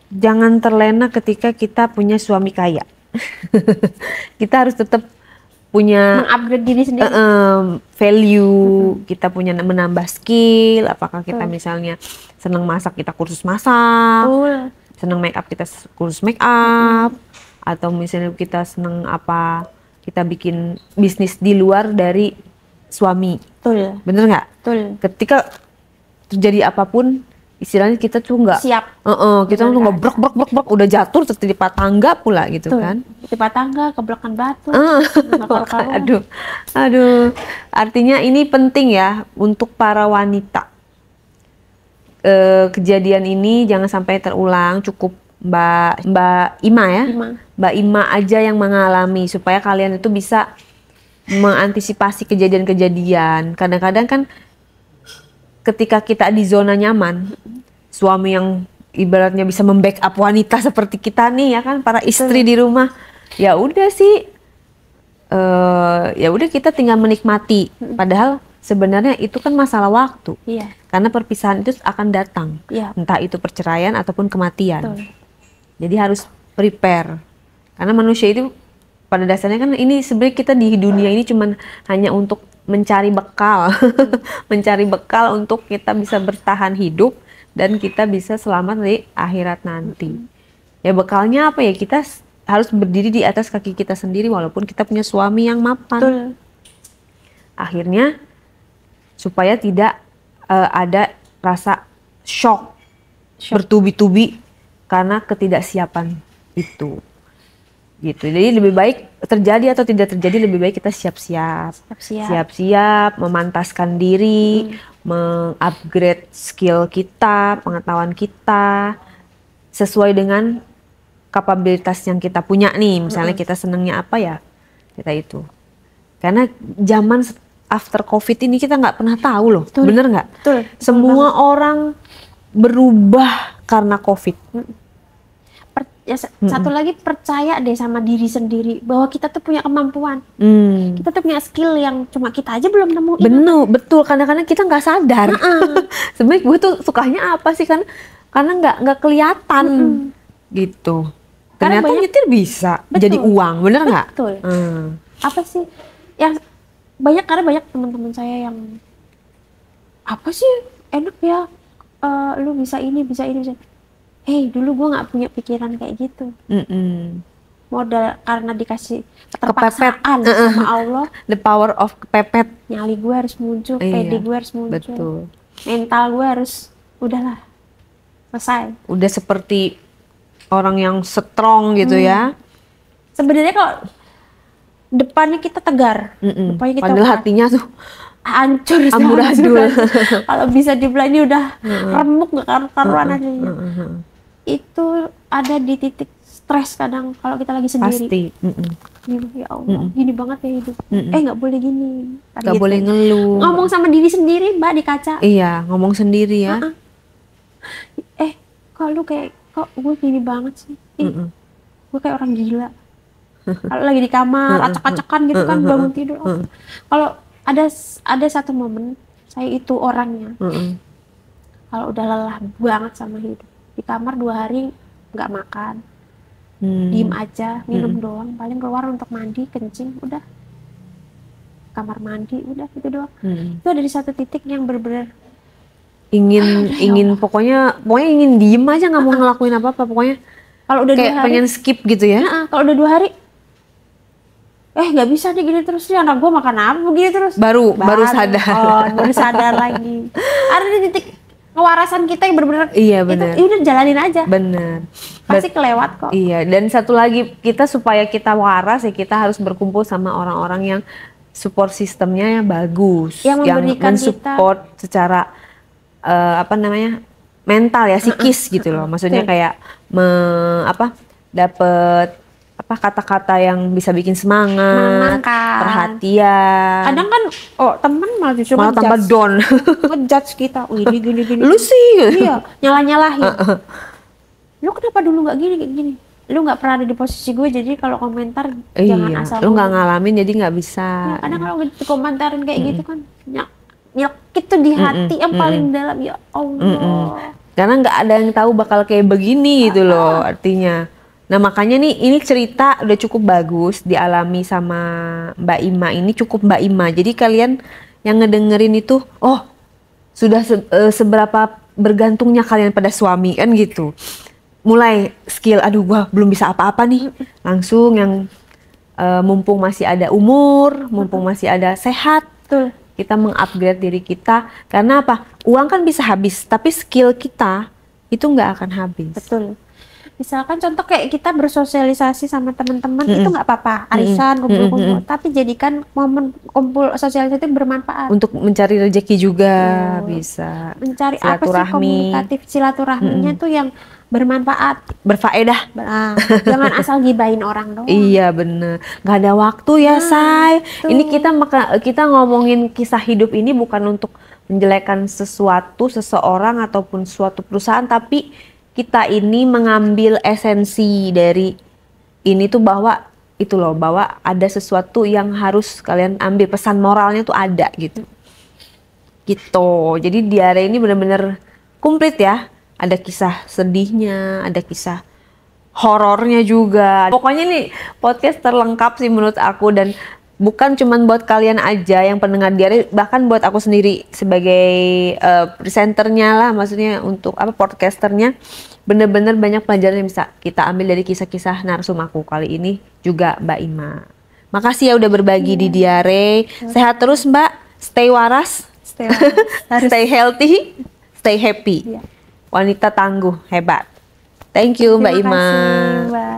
jangan terlena ketika kita punya suami kaya. Kita harus tetap punya mengupgrade diri sendiri, value. Kita punya menambah skill. Apakah kita misalnya senang masak, kita kursus masak. Senang make up, kita kursus make up. Atau misalnya kita senang apa, kita bikin bisnis di luar dari suami. Bener nggak? Ketika terjadi apapun, istilahnya kita tuh nggak siap. Kita tuh nggak brok udah jatuh tertimpa tangga pula gitu kan? Timpa tangga, keblokan batu. Aduh. Artinya ini penting ya untuk para wanita. Kejadian ini jangan sampai terulang. Cukup Mbak Ima ya, Mbak Ima aja yang mengalami supaya kalian itu bisa mengantisipasi kejadian-kejadian. Kadang-kadang kan ketika kita di zona nyaman, suami yang ibaratnya bisa membackup wanita seperti kita nih ya kan, para istri di rumah, ya udah sih, ya udah kita tinggal menikmati. Padahal sebenarnya itu kan masalah waktu, karena perpisahan itu akan datang, entah itu perceraian ataupun kematian. Jadi harus prepare, karena manusia itu pada dasarnya kan ini sebenarnya kita di dunia ini cuman hanya untuk mencari bekal, mencari bekal untuk kita bisa bertahan hidup dan kita bisa selamat di akhirat nanti. Ya bekalnya apa ya, kita harus berdiri di atas kaki kita sendiri walaupun kita punya suami yang mapan. Betul. Akhirnya supaya tidak ada rasa shock bertubi-tubi karena ketidaksiapan itu. Gitu. Jadi lebih baik terjadi atau tidak terjadi, lebih baik kita siap-siap, memantaskan diri, mengupgrade skill kita, pengetahuan kita sesuai dengan kapabilitas yang kita punya nih. Misalnya kita senangnya apa ya, kita itu. Karena zaman after COVID ini kita nggak pernah tahu loh, bener nggak? Semua orang berubah karena COVID. Satu lagi, percaya deh sama diri sendiri bahwa kita tuh punya kemampuan, kita tuh punya skill yang cuma kita aja belum nemuin. Betul. Kadang-kadang kita nggak sadar. Sebenarnya gue tuh sukanya apa sih, kan? Karena nggak kelihatan gitu. Ternyata nyetir bisa jadi uang, bener nggak? Betul. Apa sih yang karena banyak teman-teman saya yang apa sih enak ya, lu bisa ini. Dulu gue nggak punya pikiran kayak gitu. Modal karena dikasih keterpaksaan sama Allah. The power of kepepet. Nyali gue harus muncul, pede gue harus muncul. Betul. Mental gue harus, udahlah, selesai. Udah seperti orang yang strong gitu ya. Sebenarnya kalau depannya kita tegar, depannya kita padahal hatinya tuh hancur, amburadul. Kalau bisa dibilang ini udah remuk gak karuan adanya. Itu ada di titik stres kadang kalau kita lagi sendiri. Pasti. Ya Allah, gini banget ya hidup. Nggak boleh gini. Nggak boleh ngeluh. Ngomong sama diri sendiri, Mbak, di kaca. Iya, ngomong sendiri ya. Kok gue gini banget sih? Gue kayak orang gila. Kalau lagi di kamar, acak-acakan gitu kan, bangun tidur. Kalau ada satu momen, saya itu orangnya. Kalau udah lelah banget sama hidup, di kamar 2 hari nggak makan, diem aja, minum doang, paling keluar untuk mandi, kencing, udah kamar mandi, udah itu doang. Itu ada di satu titik yang bener-bener ingin pokoknya ingin diem aja, nggak mau ngelakuin apa-apa, pokoknya kalau udah kayak 2 hari pengen skip gitu ya. Kalau udah 2 hari nggak bisa nih gini terus, nih anak gue makan apa begini terus, baru sadar. Baru sadar lagi. Ada di titik kewarasan kita yang benar-benar, iya benar, itu udah jalanin aja, benar, pasti kelewat kok. Iya, dan satu lagi, kita supaya kita waras ya kita harus berkumpul sama orang-orang yang support sistemnya yang bagus, yang mensupport secara mental ya, psikis gitu loh. Maksudnya kayak dapet kata-kata yang bisa bikin semangat, perhatian. Kadang kan teman malah justru tambah down, ngejudge kita. Ini gini. Lu sih, iya, nyalahin. Lu kenapa dulu nggak gini? Lu nggak pernah ada di posisi gue, jadi kalau komentar jangan asal. Lu nggak ngalamin jadi nggak bisa. Kadang kalau komentarin kayak gitu kan nyelkit tuh di hati yang paling dalam, ya Allah. Karena nggak ada yang tahu bakal kayak begini gitu loh artinya. Nah makanya nih, ini cerita udah cukup bagus dialami sama Mbak Ima ini, cukup Mbak Ima. Jadi kalian yang ngedengerin itu, sudah seberapa bergantungnya kalian pada suami kan gitu. Mulai skill, gua belum bisa apa-apa nih. Langsung yang mumpung masih ada umur, mumpung masih ada sehat, kita mengupgrade diri kita. Karena apa? Uang kan bisa habis, tapi skill kita itu nggak akan habis. Betul. Misalkan contoh kayak kita bersosialisasi sama teman-teman, itu nggak apa-apa, arisan, kumpul-kumpul, tapi jadikan momen kumpul sosialisasi itu bermanfaat. Untuk mencari rezeki juga bisa. Mencari apa sih komunikatif, silaturahminya tuh yang bermanfaat, berfaedah. Jangan asal gibahin orang doang. Iya bener, nggak ada waktu ya say. Ini kita ngomongin kisah hidup ini bukan untuk menjelekkan seseorang ataupun suatu perusahaan, tapi kita ini mengambil esensi dari ini tuh bahwa ada sesuatu yang harus kalian ambil, pesan moralnya tuh ada gitu. Jadi diare ini benar-benar komplit ya. Ada kisah sedihnya, ada kisah horornya juga. Pokoknya nih podcast terlengkap sih menurut aku, dan bukan cuman buat kalian aja yang pendengar diare, bahkan buat aku sendiri sebagai presenternya lah, maksudnya untuk podcasternya, bener-bener banyak pelajaran yang bisa kita ambil dari kisah-kisah narsum aku kali ini juga Mbak Ima. Makasih ya udah berbagi di diare. Sehat terus Mbak, stay waras, stay healthy, stay happy. Wanita tangguh, hebat. Thank you Mbak Ima. Terima kasih Mbak.